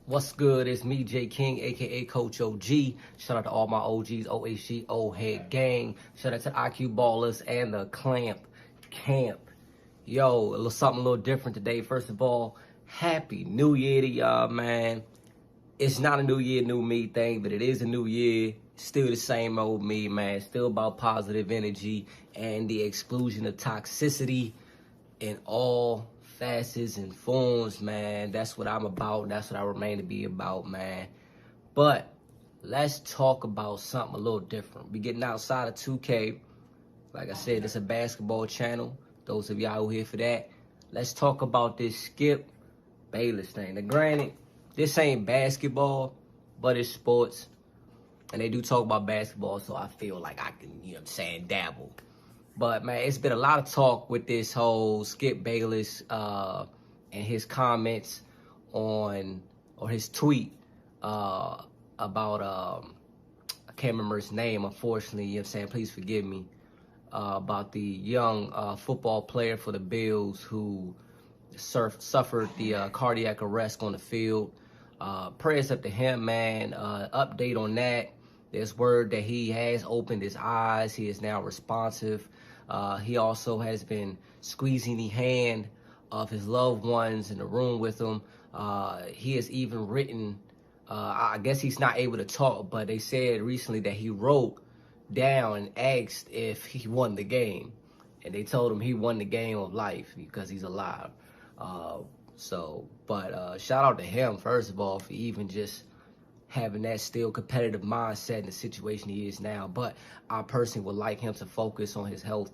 What's good? It's me, Jay King, aka Coach OG. Shout out to all my OGs, OHG, Old Head Gang. Shout out to IQ Ballers and the Clamp Camp. Yo, something a little different today. First of all, Happy New Year to y'all, man. It's not a new year, new me thing, but it is a new year. Still the same old me, man. Still about positive energy and the exclusion of toxicity in all facets and forms, man. That's what I'm about. That's what I remain to be about, man. But let's talk about something a little different. We getting outside of 2K. Like I said, it's a basketball channel. Those of y'all who here for that. Let's talk about this Skip Bayless thing. Now, granted, this ain't basketball, but it's sports. And they do talk about basketball, so I feel like I can, you know what I'm saying, dabble. But, man, it's been a lot of talk with this whole Skip Bayless and his comments on, or his tweet about, I can't remember his name, unfortunately, you know what I'm saying, please forgive me, about the young football player for the Bills who suffered the cardiac arrest on the field. Prayers up to him, man. Update on that. There's word that he has opened his eyes. He is now responsive. He also has been squeezing the hand of his loved ones in the room with him. He has even written, I guess he's not able to talk, but they said recently that he wrote down and asked if he won the game. And they told him he won the game of life because he's alive. Shout out to him, first of all, for even just having that still competitive mindset in the situation he is now. But I personally would like him to focus on his health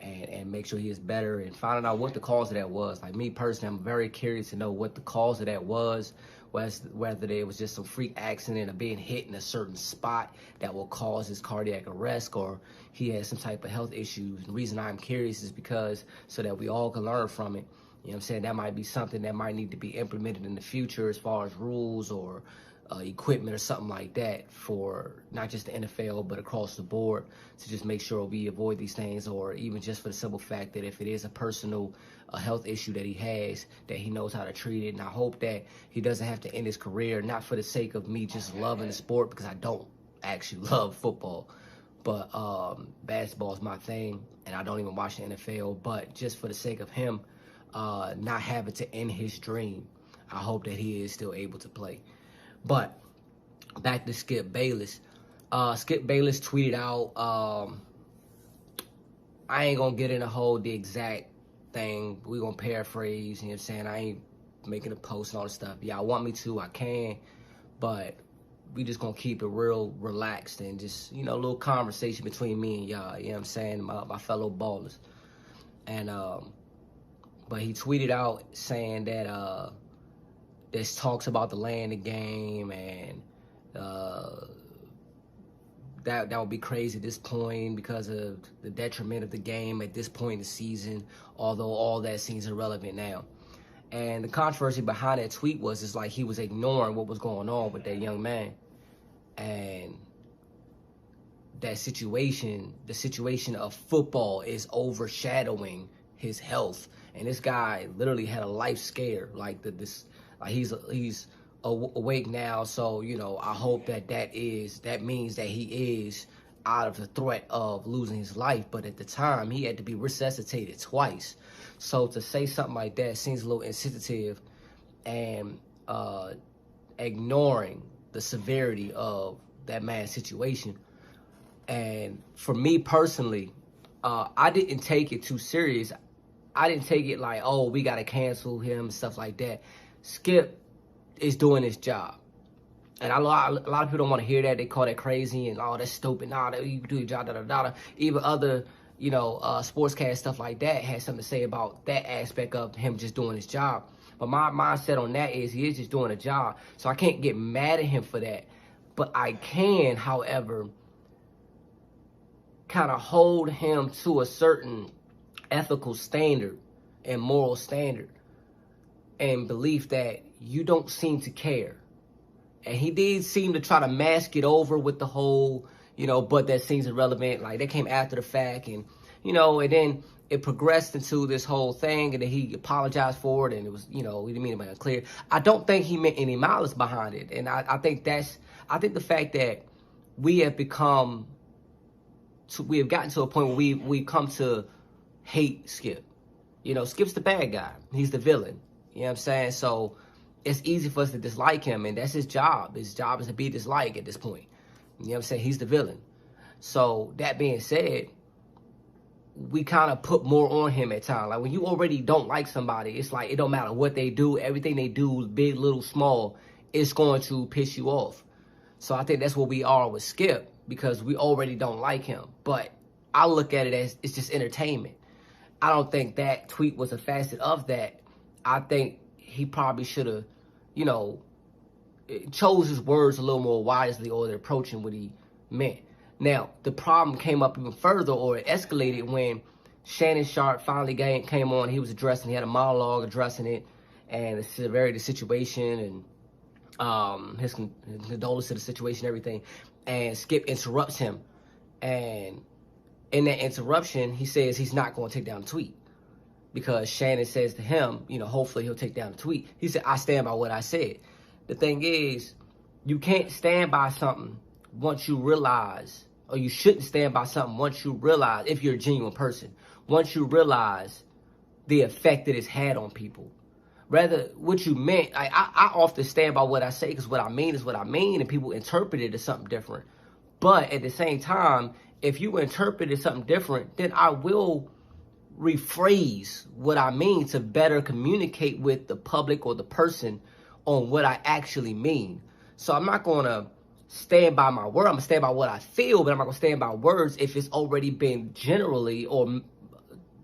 and make sure he is better and finding out what the cause of that was. Like me personally, I'm very curious to know what the cause of that was, whether it was just some freak accident of being hit in a certain spot that will cause his cardiac arrest, or he has some type of health issues. And the reason I'm curious is because so that we all can learn from it. You know what I'm saying? That might be something that might need to be implemented in the future as far as rules or equipment or something like that for not just the NFL, but across the board to just make sure we avoid these things, or even just for the simple fact that if it is a personal health issue that he has, that he knows how to treat it. And I hope that he doesn't have to end his career, not for the sake of me just loving the sport, because I don't actually love football, but basketball is my thing, and I don't even watch the NFL, but just for the sake of him not having to end his dream, I hope that he is still able to play. But back to Skip Bayless. Skip Bayless tweeted out, I ain't gonna get in the exact thing. We gonna paraphrase, you know what I'm saying? I ain't making a post and all this stuff. Y'all want me to, I can, but we just gonna keep it real relaxed and just, you know, a little conversation between me and y'all, you know what I'm saying? My fellow ballers. And, but he tweeted out saying that, there's talks about delaying the game, and that would be crazy at this point because of the detriment of the game at this point in the season, although all that seems irrelevant now. And the controversy behind that tweet was it's like he was ignoring what was going on with that young man. And that situation, the situation of football, is overshadowing his health. And this guy literally had a life scare, like he's awake now, so, you know, I hope that means that he is out of the threat of losing his life. But at the time, he had to be resuscitated twice. So to say something like that seems a little insensitive and ignoring the severity of that man's situation. And for me personally, I didn't take it too serious. I didn't take it like, oh, we got to cancel him, stuff like that. Skip is doing his job. And a lot of people don't want to hear that. They call that crazy and, oh, that's stupid. Nah, you do your job, da-da-da-da. Even other, you know, sportscast stuff like that has something to say about that aspect of him just doing his job. But my mindset on that is he is just doing a job. So I can't get mad at him for that. But I can, however, kind of hold him to a certain ethical standard and moral standard and belief that you don't seem to care. And he did seem to try to mask it over with the whole, you know, but that seems irrelevant. Like, they came after the fact, and, you know, and then it progressed into this whole thing, and then he apologized for it, and it was, you know, he didn't mean it unclear. I don't think he meant any malice behind it, and I think the fact that we have gotten to a point where we've come to hate Skip. You know, Skip's the bad guy. He's the villain. You know what I'm saying? So it's easy for us to dislike him, and that's his job. His job is to be disliked at this point. You know what I'm saying? He's the villain. So that being said, we kind of put more on him at times. Like when you already don't like somebody, it's like it don't matter what they do. Everything they do, big, little, small, it's going to piss you off. So I think that's what we are with Skip, because we already don't like him. But I look at it as it's just entertainment. I don't think that tweet was a facet of that. I think he probably should have, you know, chose his words a little more wisely, or they're approaching what he meant. Now, the problem came up even further, or it escalated, when Shannon Sharpe finally came on. He was he had a monologue addressing it, and the severity of the situation, and his condolences to the situation, everything. And Skip interrupts him. And in that interruption, he says he's not going to take down the tweet, because Shannon says to him, you know, hopefully he'll take down the tweet. He said, I stand by what I said. The thing is, you can't stand by something once you realize, or you shouldn't stand by something once you realize, if you're a genuine person, once you realize the effect that it's had on people. Rather, what you meant, I often stand by what I say, because what I mean is what I mean, and people interpret it as something different. But at the same time, if you interpret it as something different, then I will rephrase what I mean to better communicate with the public or the person on what I actually mean. So I'm not going to stand by my word. I'm going to stand by what I feel, but I'm not going to stand by words if it's already been generally, or,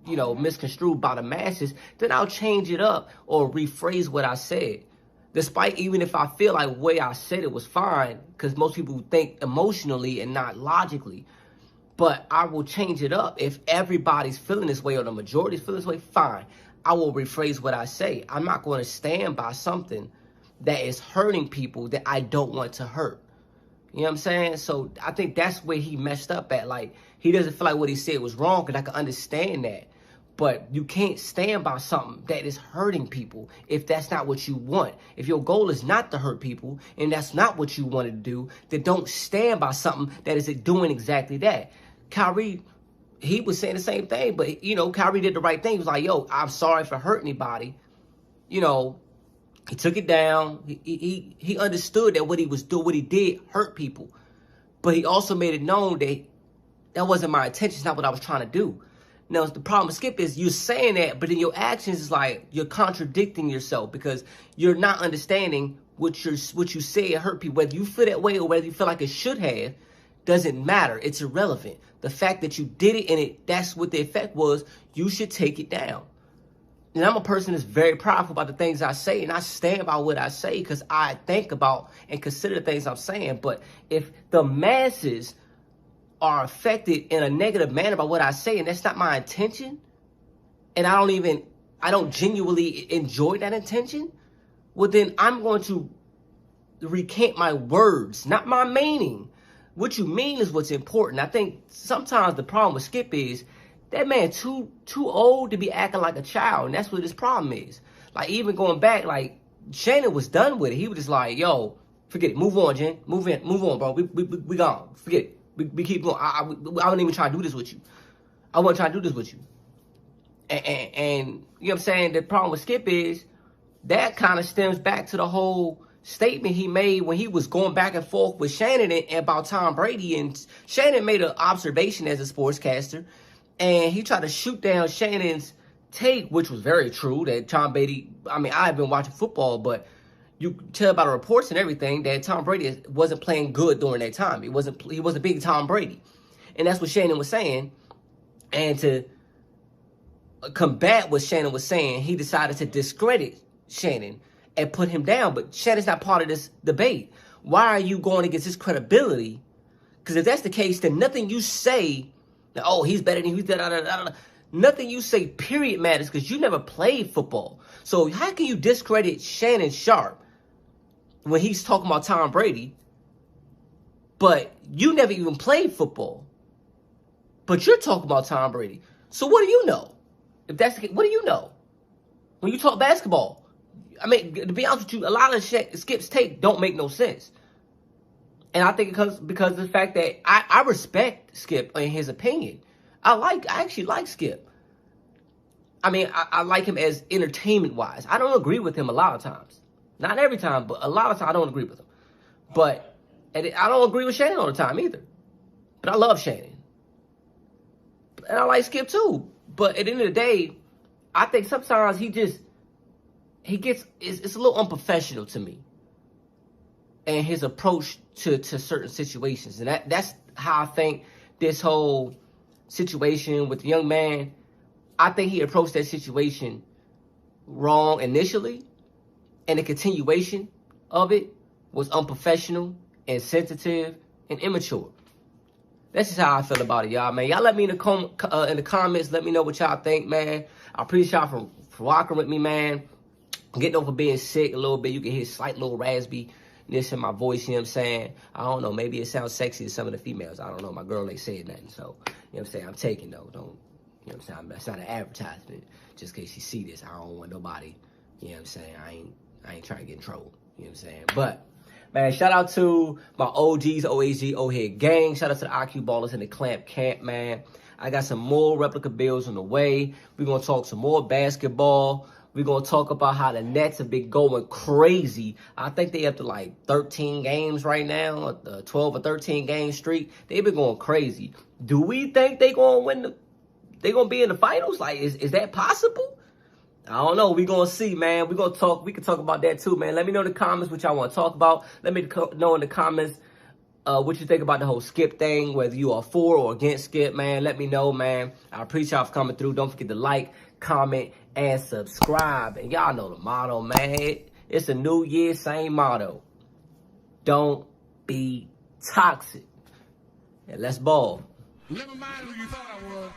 you know, misconstrued by the masses. Then I'll change it up or rephrase what I said. Despite, even if I feel like the way I said it was fine, because most people think emotionally and not logically. But I will change it up. If everybody's feeling this way, or the majority's feeling this way, fine. I will rephrase what I say. I'm not going to stand by something that is hurting people that I don't want to hurt. You know what I'm saying? So I think that's where he messed up at. Like, he doesn't feel like what he said was wrong, and I can understand that. But you can't stand by something that is hurting people if that's not what you want. If your goal is not to hurt people, and that's not what you want to do, then don't stand by something that is doing exactly that. Kyrie, he was saying the same thing, but, you know, Kyrie did the right thing. He was like, yo, I'm sorry if I hurt anybody. You know, he took it down. He understood that what he was doing, what he did, hurt people. But he also made it known that that wasn't my intention. It's not what I was trying to do. Now, the problem with Skip is you're saying that, but then your actions is like you're contradicting yourself, because you're not understanding what you say hurt people. Whether you feel that way or whether you feel like it should have, doesn't matter. It's irrelevant. The fact that you did it, and that's what the effect was, you should take it down. And I'm a person that's very prideful about the things I say, and I stand by what I say because I think about and consider the things I'm saying. But if the masses are affected in a negative manner by what I say, and that's not my intention, and I don't genuinely enjoy that intention, well, then I'm going to recant my words, not my meaning. What you mean is what's important. I think sometimes the problem with Skip is that man too old to be acting like a child, and that's what his problem is. Like, even going back, like, Shannon was done with it. He was just like, yo, forget it. Move on, Jen. Move on, bro. We gone. Forget it. We keep going. I don't even try to do this with you. I wasn't trying to do this with you. And you know what I'm saying? The problem with Skip is that kind of stems back to the whole statement he made when he was going back and forth with Shannon about Tom Brady. And Shannon made an observation as a sportscaster, and he tried to shoot down Shannon's take, which was very true, that Tom Brady, I mean, I've been watching football, but you tell by the reports and everything that Tom Brady wasn't playing good during that time. He wasn't being Tom Brady. And that's what Shannon was saying. And to combat what Shannon was saying, he decided to discredit Shannon and put him down. But Shannon's not part of this debate. Why are you going against his credibility? Because if that's the case, then nothing you say, oh, he's better than you, nothing you say, period, matters, because you never played football. So how can you discredit Shannon Sharpe when he's talking about Tom Brady, but you never even played football, but you're talking about Tom Brady? So what do you know? If that's the case, what do you know? When you talk basketball, I mean, to be honest with you, a lot of Skip's take don't make no sense. And I think because of the fact that I respect Skip in his opinion. I actually like Skip. I mean, I like him as entertainment-wise. I don't agree with him a lot of times. Not every time, but a lot of times I don't agree with him. But and I don't agree with Shannon all the time either. But I love Shannon. And I like Skip too. But at the end of the day, I think sometimes it's a little unprofessional to me. And his approach to certain situations. And that's how I think this whole situation with the young man, I think he approached that situation wrong initially. And the continuation of it was unprofessional, insensitive, and immature. That's just how I feel about it, y'all, man. Y'all let me in the comments. Let me know what y'all think, man. I appreciate y'all for rocking with me, man. Getting over being sick a little bit. You can hear slight little raspiness in my voice, you know what I'm saying? I don't know. Maybe it sounds sexy to some of the females. I don't know. My girl ain't saying nothing. So, you know what I'm saying? I'm taking, though. Don't, you know what I'm saying? That's not an advertisement. Just in case you see this, I don't want nobody, you know what I'm saying? I ain't trying to get in trouble. You know what I'm saying? But, man, shout out to my OGs, OAG, O-Head gang. Shout out to the IQ Ballers and the Clamp Camp, man. I got some more replica bills on the way. We're going to talk some more basketball. We're going to talk about how the Nets have been going crazy. I think they up to like 13 games right now, a 12 or 13 game streak. They've been going crazy. Do we think they're going to win they're going to be in the finals? Like, is that possible? I don't know. We're going to see, man. We can talk about that too, man. Let me know in the comments what y'all want to talk about. Let me know in the comments what you think about the whole Skip thing, whether you are for or against Skip, man. Let me know, man. I appreciate y'all for coming through. Don't forget to like, comment, and subscribe. And y'all know the motto, man. It's a new year, same motto. Don't be toxic. And let's ball. Never mind who you thought I was.